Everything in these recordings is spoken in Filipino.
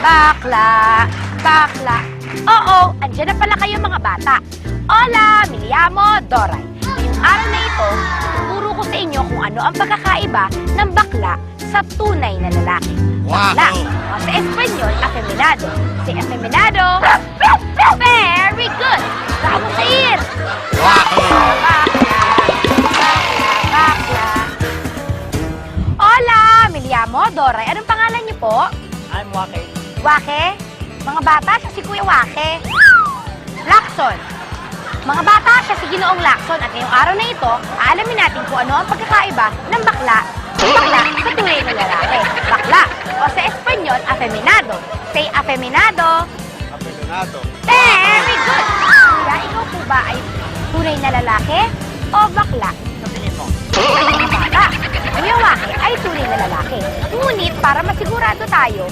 bakla, bakla. Oo, andyan na pala kayo mga bata. Hola, me llamo Doray. Ngayong araw na ito, tuturo ko sa inyo kung ano ang pagkakaiba ng bakla sa tunay na lalaki. Bakla, o sa Espanyol, afeminado. Si afeminado, very good. Vamos a ir. Bakla, bakla, bakla. Hola, me llamo Doray. Anong pangalan niyo po? I'm Wake. Wake? Mga bata, siya si Kuya Wake. Lacson. Mga bata, siya si Ginoong Lacson. At ngayong araw na ito, aalamin natin kung ano ang pagkakaiba ng bakla sa tunay na lalaki. Bakla, o sa Espanyol, afeminado. Say afeminado. Afeminado. Very good! Kuya, ikaw po ba ay tunay na lalaki o bakla? Sa tingin mo? Mga bata, Kuya Wake ay tunay na lalaki. Ngunit, para masigurado tayo,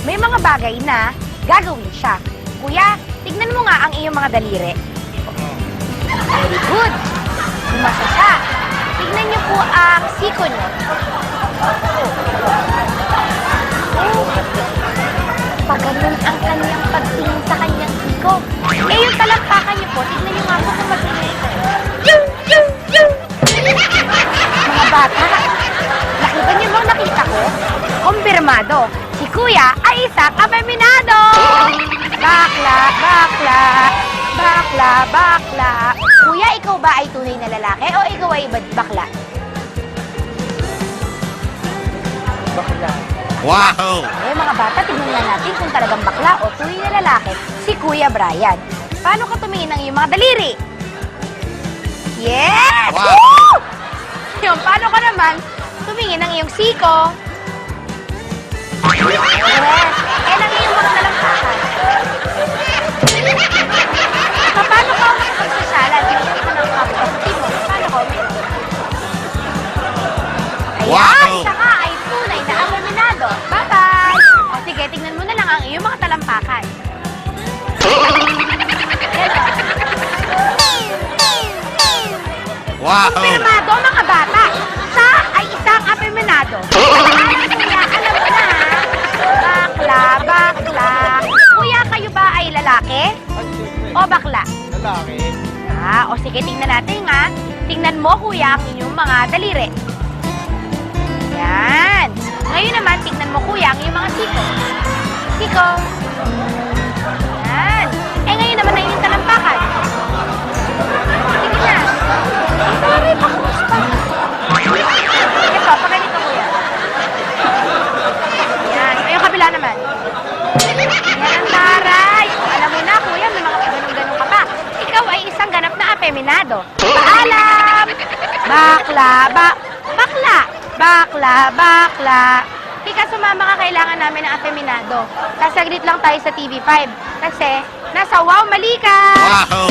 may mga bagay na gagawin siya. Kuya, tignan mo nga ang iyong mga daliri. Very good. Umasa siya. Tignan niyo po ang siko niyo. Oh. Pag ganun ang kanyang pagtingin sa kanyang siko. Eh, yung talampakan niyo po, tignan niyo nga po kung magtingin. Mga bata, nakita niyo bang nakita ko? Kumpirmado. Si Kuya ay isang afeminado! Bakla, bakla, bakla, bakla. Kuya, ikaw ba ay tunay na lalaki o ikaw ay bakla? Bakla. Wow! Eh, mga bata, tignan nga natin kung talagang bakla o tunay na lalaki si Kuya Brian. Paano ka tumingin ng iyong mga daliri? Yes! Wow! Woo! Yun, paano ka naman tumingin ng iyong siko? Yes! Eh, ng iyong mga talampakan. Paano ka makapagsasalan? Tingnan ka ng kapatid mo. Paano ka uminom? Ayan! Wow! Siya ka ay tunay na afeminado. Bye-bye! O sige, tingnan mo na lang ang iyong mga talampakan. Wow! Kumpirmado, mga bata. Siya ay isang afeminado. Ay, kuya, alam mo na, ha? Bakla, bakla. Kuya, kayo ba ay lalaki? O bakla? Lalaki. O sige, tingnan natin, ha? Tingnan mo, kuya, ang inyong mga daliri. Yan. Ngayon naman, tingnan mo, kuya, ang inyong mga siko. Siko. Yan. Eh, ngayon naman ang inyong talampakan. Sige na. Ang taray pa, kumusta? Ito, paganito, kuya. Yan. Yung kabila naman. Yan ang taray. Alam mo na, kuya, may mga ganun-ganun ka pa. Ikaw ay isang ganap na afeminado. Paalam! Bakla, bakla, bakla, bakla. Ika, sumama ka, kailangan namin ng afeminado. Sasaglit lang tayo sa TV5. Kasi, nasa Wow Mali Ka! Wow!